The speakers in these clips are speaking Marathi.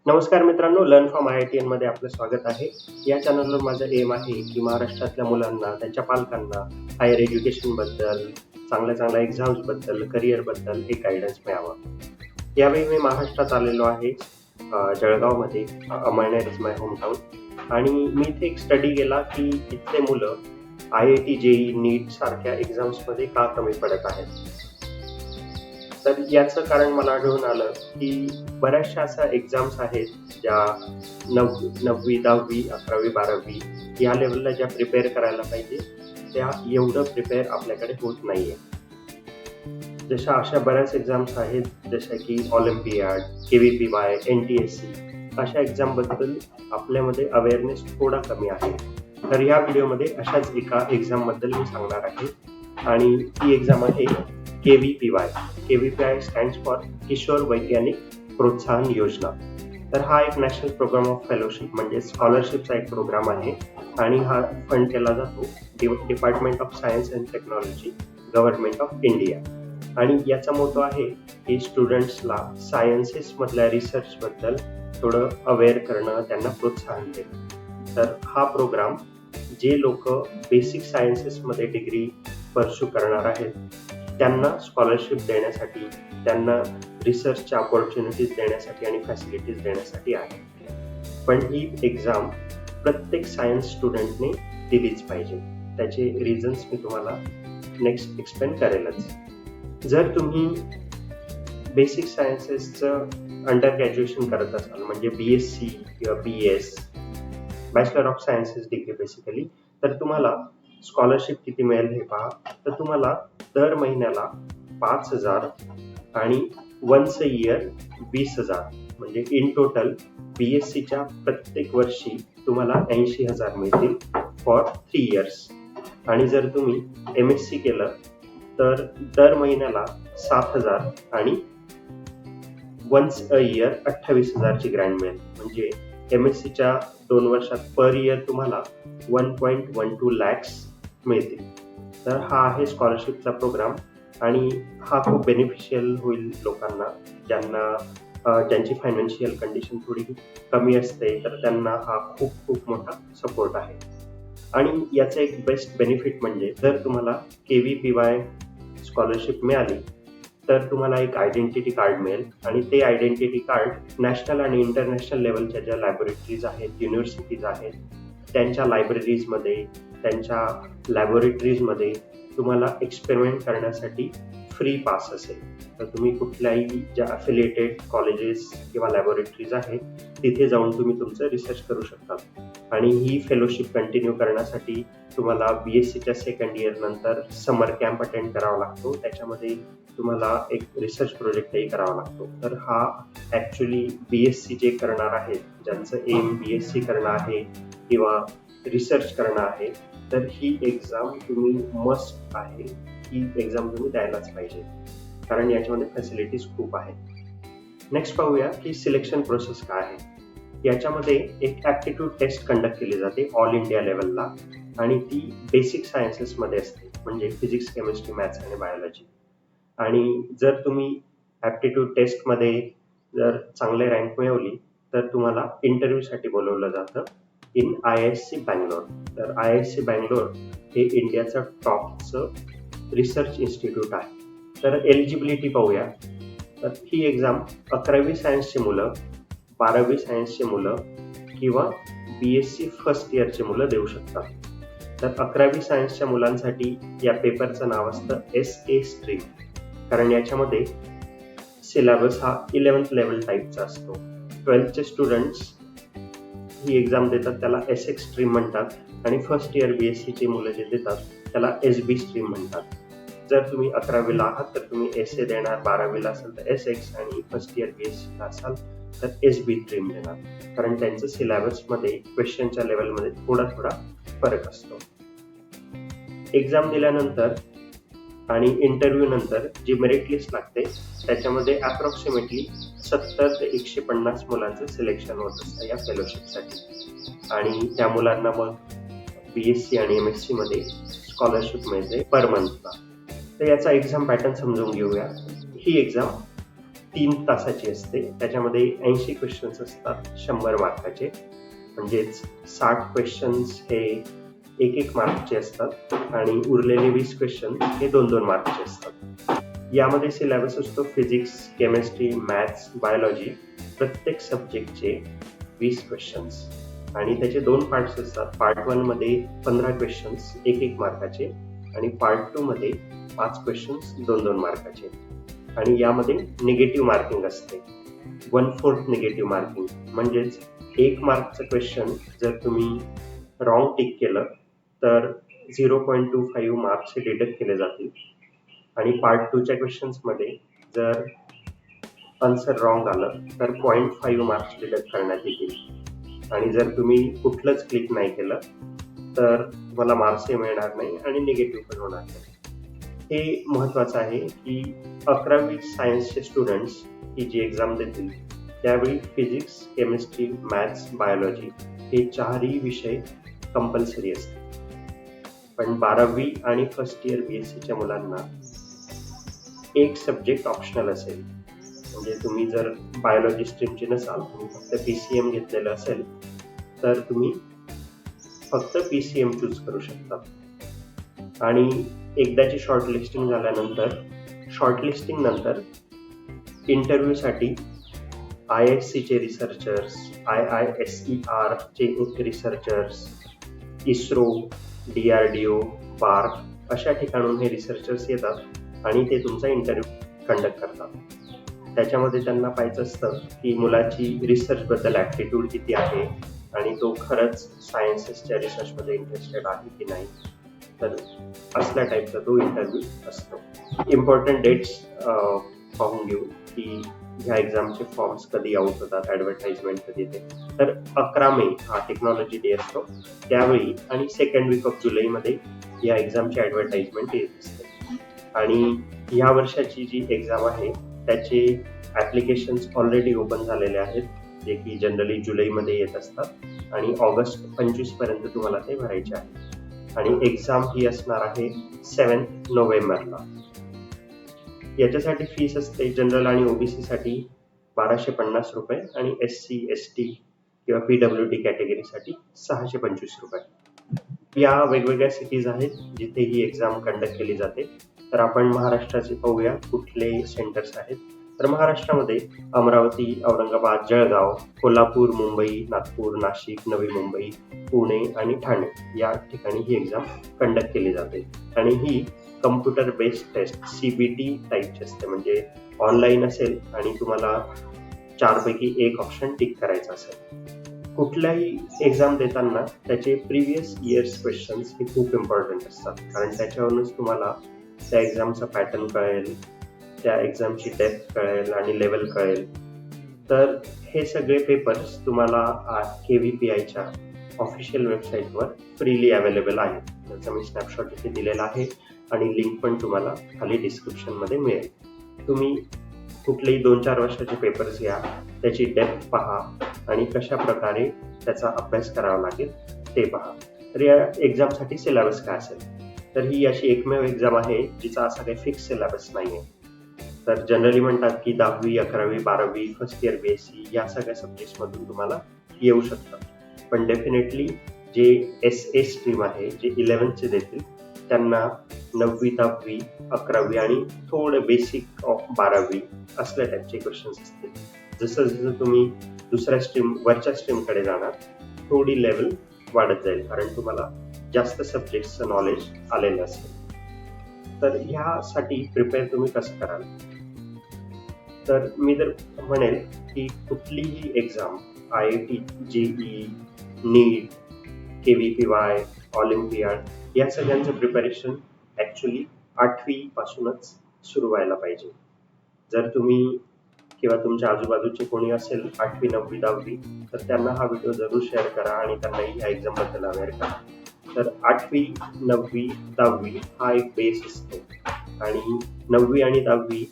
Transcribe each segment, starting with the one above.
नमस्कार मित्रांनो, लर्न फ्रॉम IITN मध्ये आपलं स्वागत आहे. या चॅनलवर माझं एम आहे की महाराष्ट्रातल्या मुलांना, त्यांच्या पालकांना हायर एज्युकेशनबद्दल, चांगल्या एक्झाम्सबद्दल, करिअरबद्दल एक गाईडन्स मिळावा. यावेळी मी महाराष्ट्रात आलेलो आहे, जळगावमध्ये. Amalner is my hometown. आणि मी इथे एक स्टडी केला की इथले मुलं IIT, JEE, नीट सारख्या एक्झाम्समध्ये का कमी पडत आहेत. तर याचं कारण मला आढळून आलं की बऱ्याचशा अशा एक्झाम्स आहेत ज्या 9वी, 10वी, 11वी, 12वी या लेवलला ज्या प्रिपेअर करायला पाहिजे त्या एवढं प्रिपेअर आपल्याकडे होत नाहीये. अशा बऱ्याच एक्झाम्स आहेत, जशा की ऑलिम्पियाड, KVPY, NTSC अशा एक्झामबद्दल आपल्यामध्ये अवेअरनेस थोडा कमी आहे. तर या व्हिडिओमध्ये अशाच एका एक्झामबद्दल मी सांगणार आहे आणि ती एक्झाम आहे KVPY. KVPY stands for Kishore Vaigyanik Protsahan योजना. तर हा एक नॅशनल प्रोग्राम ऑफ फेलोशिप म्हणजे स्कॉलरशिपचा एक प्रोग्राम आहे आणि हा फंड केला जातो department of science and technology, government of India. आणि याचा मोटो आहे की स्टुडंट्सला सायन्सेसमधल्या रिसर्चबद्दल थोडं अवेअर करणं, त्यांना प्रोत्साहन देणं. तर हा प्रोग्राम जे लोक बेसिक सायन्सेसमध्ये डिग्री परस्यू करणार आहेत त्यांना स्कॉलरशिप देण्यासाठी, त्यांना रिसर्चच्या ऑपॉर्च्युनिटीज देण्यासाठी आणि फॅसिलिटीज देण्यासाठी आहे. पण ही एक्झाम प्रत्येक सायन्स स्टुडंटने दिलीच पाहिजे. त्याचे रिझन्स मी तुम्हाला नेक्स्ट एक्सप्लेन करेलच. जर तुम्ही बेसिक सायन्सेसचं अंडर ग्रॅज्युएशन करत असाल, म्हणजे BSc किंवा BS, bachelor of sciences degree basically, तर तुम्हाला स्कॉलरशिप किती मिळेल हे पहा. तर तुम्हाला दर महिन्याला 5,000 आणि वन्स अ इयर 20,000, म्हणजे इन टोटल BScच्या प्रत्येक वर्षी तुम्हाला 80,000 मिळतील फॉर 3 इयर्स. आणि जर तुम्ही MSc केलं तर दर महिन्याला 7,000 आणि वन्स अ इयर 28,000ची ग्रँट मिळेल. म्हणजे MScच्या 2 वर्षात पर इयर तुम्हाला 1.12 lakhs मिळतील. तर हा आहे स्कॉलरशिपचा प्रोग्राम आणि हा खूप बेनिफिशियल होईल लोकांना ज्यांची फायनान्शियल कंडिशन थोडी कमी असते, तर त्यांना हा खूप मोठा सपोर्ट आहे. आणि याचं एक बेस्ट बेनिफिट म्हणजे जर तुम्हाला KVPY स्कॉलरशिप मिळाली तर तुम्हाला एक आयडेंटिटी कार्ड मिळेल आणि ते आयडेंटिटी कार्ड नॅशनल आणि इंटरनॅशनल लेवलच्या ज्या लॅबोरेटरीज आहेत, युनिव्हर्सिटीज आहेत, त्यांच्या लायब्ररीजमध्ये, त्यांच्या लॅबोरेटरीजमध्ये तुम्हाला एक्सपेरिमेंट करण्यासाठी फ्री पास असेल. तर तुम्ही कुठल्याही ज्या अफिलिएटेड कॉलेजेस किंवा लॅबोरेटरीज आहेत तिथे जाऊन तुम्ही तुमचं रिसर्च करू शकता. आणि ही फेलोशिप कंटिन्यू करण्यासाठी तुम्हाला BScच्या सेकंड इयर नंतर समर कॅम्प अटेंड करावा लागतो. त्याच्यामध्ये तुम्हाला एक रिसर्च प्रोजेक्टही करावा लागतो. तर हा ॲक्च्युली BSc जे करणार आहेत, ज्यांचं एम BSc करणं आहे किंवा रिसर्च करणं आहे, तर ही एक्झाम तुम्ही मस्ट आहे. ही एक्झाम तुम्ही द्यायलाच पाहिजे, कारण याच्यामध्ये फॅसिलिटीज खूप आहेत. नेक्स्ट पाहूया की सिलेक्शन प्रोसेस काय आहे. याच्यामध्ये एक ॲप्टिट्यूड टेस्ट कंडक्ट केली जाते ऑल इंडिया लेवलला आणि ती बेसिक सायन्सेसमध्ये असते, म्हणजे फिजिक्स, केमिस्ट्री, मॅथ्स आणि बायोलॉजी. आणि जर तुम्ही ॲप्टिट्यूड टेस्टमध्ये जर चांगले रँक मिळवली तर तुम्हाला इंटरव्ह्यूसाठी बोलवलं जातं इन IISc बँगलोर. तर IISc बँगलोर हे इंडियाचं टॉपचं रिसर्च इन्स्टिट्यूट आहे. तर एलिजिबिलिटी पाहूया. तर ही एक्झाम 11वी सायन्सची मुलं, 12वी सायन्सची मुलं किंवा BSc फर्स्ट इयरचे मुलं देऊ शकतात. तर 11वी सायन्सच्या मुलांसाठी या पेपरचं नाव असतं SA स्ट्रीम, कारण याच्यामध्ये सिलेबस हा 11th लेवल टाईपचा असतो. 12thचे स्टुडंट्स ही एक्झाम देतात, त्याला SX स्ट्रीम म्हणतात आणि फर्स्ट इयर BScची मुलं जे देतात त्याला SB स्ट्रीम म्हणतात. जर तुम्ही 11वीला आहात तर तुम्ही SA देणार, 12वीला असाल तर SX आणि फर्स्ट इयर BScला असाल तर SB स्ट्रीम देणार, कारण त्यांचं सिलेबसमध्ये क्वेश्चनच्या लेवलमध्ये थोडा फरक असतो. एक्झाम दिल्यानंतर आणि इंटरव्ह्यू नंतर जी मेरिट लिस्ट लागते त्याच्यामध्ये अप्रॉक्सिमेटली 70 ते 150 मुलांचं सिलेक्शन होत असतं या फेलोशिपसाठी. आणि त्या मुलांना मग BSc आणि MSc मध्ये स्कॉलरशिप मिळते पर मंथला. तर याचा एक्झाम पॅटर्न समजून घेऊया. ही एक्झाम 3 तासाची असते. त्याच्यामध्ये 80 क्वेश्चन्स असतात 100 मार्काचे, म्हणजेच 60 क्वेश्चन्स हे 1 मार्कचे असतात आणि उरलेले 20 क्वेश्चन हे 2 मार्कचे असतात. यामध्ये सिलेबस असतो फिजिक्स, केमिस्ट्री, मॅथ्स, बायोलॉजी प्रत्येक सब्जेक्टचे 20 क्वेश्चन्स आणि त्याचे 2 पार्ट्स असतात. पार्ट 1 मध्ये 15 क्वेश्चन्स 1 मार्काचे आणि पार्ट 2 मध्ये 5 क्वेश्चन्स 2 मार्काचे. आणि यामध्ये निगेटिव्ह मार्किंग असते, 1/4 निगेटिव्ह मार्किंग, म्हणजेच 1 मार्कचं क्वेश्चन जर तुम्ही रॉंग टिक केलं तर 0.25 मार्क्स हे डिडक्ट केले जातील आणि पार्ट 2च्या क्वेश्चन्समध्ये जर आन्सर रॉंग आलं तर 0.5 मार्क्स डिडक्ट करण्यात येतील आणि जर तुम्ही कुठलंच क्लिक नाही केलं तर तुम्हाला मार्क्सही मिळणार नाही आणि निगेटिव्ह पण होणार नाही. हे महत्त्वाचं आहे की 11वी सायन्सचे स्टुडंट्स ही जी एक्झाम देतील त्यावेळी फिजिक्स, केमिस्ट्री, मॅथ्स, बायोलॉजी हे 4ही विषय कंपल्सरी असतात. पण 12वी आणि फर्स्ट इयर BScच्या मुलांना एक सब्जेक्ट ऑप्शनल असेल. म्हणजे तुम्ही जर बायोलॉजी स्ट्रीमचे नसाल, तुम्ही फक्त PCM घेतलेलं असेल तर तुम्ही फक्त PCM चूज करू शकता. आणि एकदाची शॉर्टलिस्टिंग झाल्यानंतर इंटरव्ह्यूसाठी IIScचे रिसर्चर्स, IISER चे रिसर्चर्स, इस्रो, DRDO, BARC अशा ठिकाणून हे रिसर्चर्स येतात आणि ते तुमचा इंटरव्ह्यू कंडक्ट करतात. त्याच्यामध्ये त्यांना पाहायचं असतं की मुलाची रिसर्चबद्दल ॲटिट्यूड किती आहे आणि तो खरंच सायन्सेसच्या रिसर्चमध्ये इंटरेस्टेड आहे की नाही. तर असल्या टाईपचा तो इंटरव्ह्यू असतो. इम्पॉर्टंट डेट्स पाहून घेऊ की ह्या एक्झामचे फॉर्म्स कधी आउट होतात, ॲडव्हर्टाइजमेंट कधी येते. तर 11 मे हा टेक्नॉलॉजी डे असतो त्यावेळी आणि 2nd वीक ऑफ जुलैमध्ये या एक्झामची ॲडव्हर्टाइजमेंट येत असते. आणि ह्या वर्षाची जी एक्झाम आहे त्याचे ॲप्लिकेशन्स ऑलरेडी ओपन झालेले आहेत, जे की जनरली जुलैमध्ये येत असतात आणि ऑगस्ट 25 पर्यंत तुम्हाला ते भरायचे आहे. आणि एक्झाम ही असणार आहे 7 नोव्हेंबरला. याच्यासाठी फीस असते जनरल आणि OBC साठी 1250 रुपये आणि SC, ST किंवा PWD कॅटेगरीसाठी 625 रुपये. या वेगवेगळ्या सिटीज आहेत जिथे ही एक्झाम कंडक्ट केली जाते. तर आपण महाराष्ट्राचे पाहूया कुठले सेंटर्स आहेत. तर महाराष्ट्रामध्ये अमरावती, औरंगाबाद, जळगाव, कोल्हापूर, मुंबई, नागपूर, नाशिक, नवी मुंबई, पुणे आणि ठाणे या ठिकाणी ही एक्झाम कंडक्ट केली जाते. आणि ही कम्प्युटर बेस्ड टेस्ट CBT टाईपची असते, म्हणजे ऑनलाईन असेल आणि तुम्हाला 4 पैकी 1 ऑप्शन टिक करायचा असेल. कुठल्याही एक्झाम देताना त्याचे प्रिव्हियस इयर्स क्वेश्चन्स हे खूप इम्पॉर्टंट असतात, कारण त्याच्यावरूनच तुम्हाला त्या एक्झामचा पॅटर्न कळेल, त्या एक्झामची डेप्थ कळेल आणि लेवल कळेल. तर हे सगळे पेपर्स तुम्हाला KVPIच्या ऑफिशियल वेबसाईटवर फ्रीली अवेलेबल आहेत. त्याचा मी स्नॅपशॉट इथे दिलेला आहे आणि लिंक पण तुम्हाला खाली डिस्क्रिप्शनमध्ये मिळेल. तुम्ही कुठलेही 2-4 वर्षाचे पेपर्स घ्या, त्याची डेप्थ पहा आणि कशा प्रकारे त्याचा अभ्यास करावा लागेल ते पहा. तर या एक्झामसाठी सिलेबस काय असेल, तर ही अशी एकमेव एक्झाम आहे जिचा असा काही फिक्स सिलेबस नाही आहे. तर जनरली म्हणतात की 10वी, 11वी, 12वी, फर्स्ट इयर BSc या सगळ्या सब्जेक्ट्समधून तुम्हाला येऊ शकतात. पण डेफिनेटली जे SA स्ट्रीम आहे, जे 11th देतील त्यांना 9वी, 10वी, 11वी आणि थोडं बेसिक ऑफ 12वी असल्या टाईपचे क्वेश्चन्स असतील. जसं जसं तुम्ही दुसऱ्या स्ट्रीम वरच्या स्ट्रीमकडे जाणार थोडी लेवल वाढत जाईल, कारण तुम्हाला जास्त सब्जेक्टचं नॉलेज आलेलं असेल. तर ह्यासाठी प्रिपेअर तुम्ही कसं कराल, तर मी तर म्हणेल की कुठलीही exam IIT, JEE, NEET, KVPY, Olympiad या सगळ्यांचं प्रिपरेशन ॲक्च्युली 8वी पासूनच सुरू व्हायला पाहिजे. जर तुम्ही किंवा तुमच्या आजूबाजूचे कोणी असेल 8वी, 9वी, 10वी तर त्यांना हा व्हिडिओ जरूर शेअर करा आणि त्यांनाही ह्या एक्झामबद्दल अवेअर करा. तर 8वी, 9वी, 10वी हा एक बेस असतो आणि 9वी आणि 10वी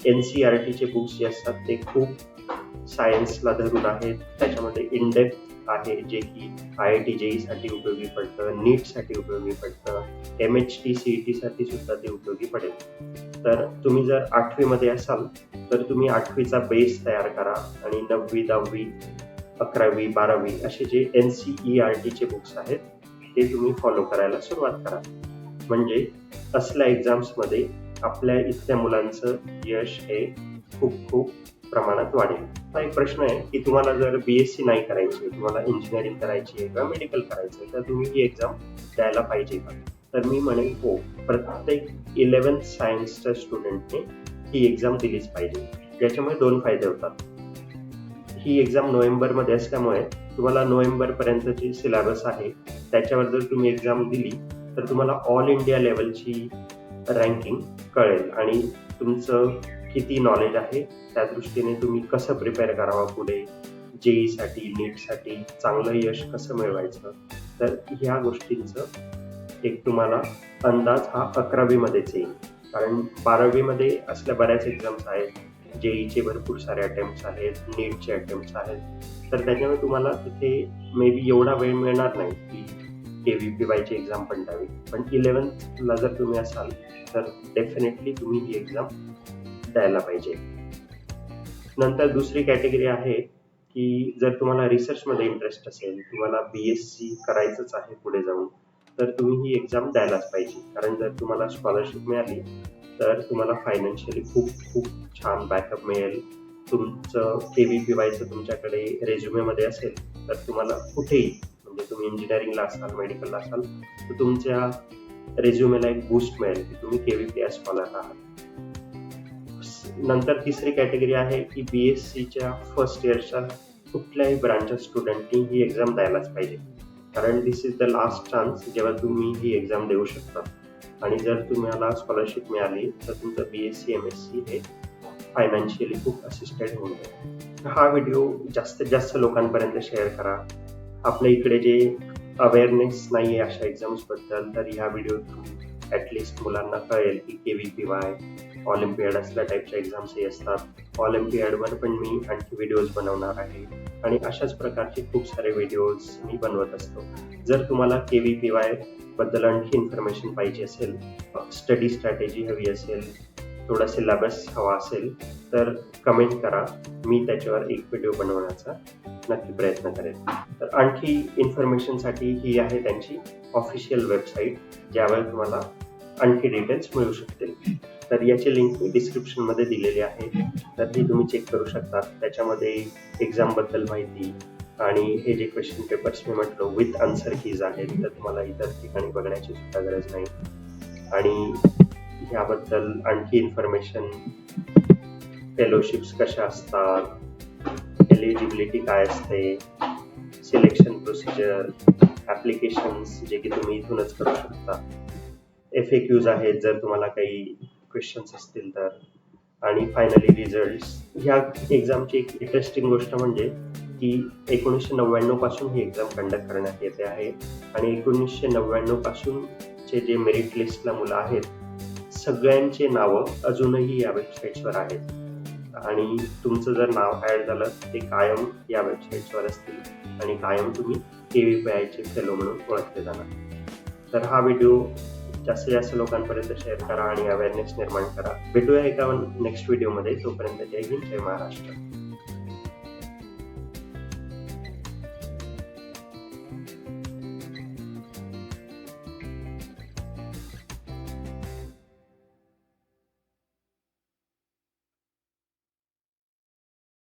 NCERTचे बुक्स जे असतात ते खूप सायन्सला धरून आहेत. त्याच्यामध्ये इनडेप्थ आहे जे की IIT JEE साठी उपयोगी पडतं, NEET साठी उपयोगी पडतं, MHT CET साठी सुद्धा ते उपयोगी पडेल. तर तुम्ही जर 8वी मध्ये असाल तर तुम्ही 8वीचा बेस तयार करा आणि 9वी, 10वी, 11वी, 12वी असे जे NCERTचे बुक्स आहेत ते तुम्ही फॉलो करायला सुरुवात करा. म्हणजे असल्या एक्झाम्समध्ये आपल्या इथल्या मुलांचं यश हे खूप प्रमाणात वाढेल. हा एक प्रश्न आहे की तुम्हाला जर BSc नाही करायची, तुम्हाला इंजिनिअरिंग करायची आहे किंवा मेडिकल करायचं आहे, तर तुम्ही ही एक्झाम द्यायला पाहिजे का? तर मी म्हणेन हो, प्रत्येक 11th सायन्सच्या स्टुडंटने ही एक्झाम दिलीच पाहिजे. याच्यामुळे 2 फायदे होतात. ही एक्झाम नोव्हेंबरमध्ये असल्यामुळे तुम्हाला नोव्हेंबरपर्यंतची सिलेबस आहे त्याच्यावर जर तुम्ही एक्झाम दिली तर तुम्हाला ऑल इंडिया लेवलची रँकिंग कळेल आणि तुमचं किती नॉलेज आहे त्या दृष्टीने तुम्ही कसं प्रिपेअर करावं पुढे JEE-साठी, नीटसाठी चांगलं यश कसं मिळवायचं, तर ह्या गोष्टींचं एक तुम्हाला अंदाज हा 11वी मध्येच येईल. कारण 12वी मध्ये असल्या बऱ्याच एक्झाम्स आहेत, JEE-चे भरपूर सारे अटेम्प्ट्स आहेत, नीटचे अटेम्प्ट्स आहेत, तर त्याच्यामुळे तुम्हाला तिथे मे बी एवढा वेळ मिळणार नाही की KVPYची एक्झाम पण द्यावी. पण 11thला जर तुम्ही असाल तर डेफिनेटली तुम्ही ही एक्झाम द्यायला पाहिजे. नंतर दुसरी कॅटेगरी आहे की जर तुम्हाला रिसर्चमध्ये इंटरेस्ट असेल, तुम्हाला BSc करायचंच आहे पुढे जाऊन, तर तुम्ही ही एक्झाम द्यायलाच पाहिजे. कारण जर तुम्हाला स्कॉलरशिप मिळाली तर तुम्हाला फायनान्शियली खूप छान बॅकअप मिळेल. तुमचं KVPYचं तुमच्याकडे रेझ्युमेमध्ये असेल तर तुम्हाला कुठेही, म्हणजे तुम्ही इंजिनिअरिंगला असाल, मेडिकलला असाल, तर तुमच्या रेझ्युमेला एक बूस्ट मिळेल की तुम्ही KVPY स्कॉलर आहात. नंतर तिसरी कॅटेगरी आहे की BScच्या फर्स्ट इयरच्या कुठल्याही ब्रांचच्या स्टुडंटनी ही एक्झाम द्यायलाच पाहिजे. कारण दिस इज द लास्ट चान्स जेव्हा तुम्ही ही एक्झाम देऊ शकता आणि जर तुम्हाला स्कॉलरशिप मिळाली तर तुमचं BSc MSc हे फायनान्शियली खूप असिस्टेड होऊन जाईल. हा व्हिडिओ जास्तीत जास्त लोकांपर्यंत शेअर करा. आपल्या इकडे जे अवेअरनेस नाही आहे अशा एक्झाम्सबद्दल, तर ह्या व्हिडिओ थ्रू ॲटलिस्ट मुलांना कळेल की KVPY, ऑलिम्पियाड असल्या टाईपच्या एक्झाम्सही असतात. ऑलिम्पियाडवर पण मी आणखी व्हिडिओज बनवणार आहे आणि अशाच प्रकारचे खूप सारे व्हिडिओज मी बनवत असतो. जर तुम्हाला KVPY बद्दल आणखी इन्फॉर्मेशन पाहिजे असेल, स्टडी स्ट्रॅटेजी हवी असेल, थोडा सिलेबस हवा असेल तर कमेंट करा. मी त्याच्यावर एक व्हिडिओ बनवण्याचा नक्की प्रयत्न करेन. तर आणखी इन्फॉर्मेशनसाठी ही आहे त्यांची ऑफिशियल वेबसाईट, ज्यावर तुम्हाला आणखी डिटेल्स मिळू शकतील. तर याची लिंक मी डिस्क्रिप्शनमध्ये दिलेली आहे, तर ती तुम्ही चेक करू शकता. त्याच्यामध्ये एक्झामबद्दल माहिती आणि हे जे क्वेश्चन पेपर्स मी म्हटलो विथ आन्सर कीज आहेत, तर तुम्हाला इतर ठिकाणी बघण्याची सुद्धा गरज नाही. आणि ह्याबद्दल आणखी इन्फॉर्मेशन, फेलोशिप्स कशा असतात, एलिजिबिलिटी काय असते, सिलेक्शन प्रोसिजर, ॲप्लिकेशन्स जे की तुम्ही इथूनच करू शकता, FAQs आहेत जर तुम्हाला काही क्वेश्चन्स असतील तर, आणि फायनली रिझल्ट्स. ह्या एक्झामची एक इंटरेस्टिंग गोष्ट म्हणजे की 1999 पासून ही एक्झाम कंडक्ट करण्यात येते आहे आणि 1999 पासूनचे जे मेरिट लिस्टला मुलं आहेत सगळ्यांचे नावं अजूनही या वेबसाईट्सवर आहेत आणि तुमचं जर नाव ॲड झालं ते कायम या वेबसाईट्सवर असतील आणि कायम तुम्ही KVPYचे फेलो म्हणून ओळखले जाणार. तर हा व्हिडिओ जास्तीत जास्त लोकांपर्यंत शेअर करा आणि अवेअरनेस निर्माण करा. भेटूया एका नेक्स्ट व्हिडिओमध्ये. तोपर्यंत जय हिंद, जय महाराष्ट्र.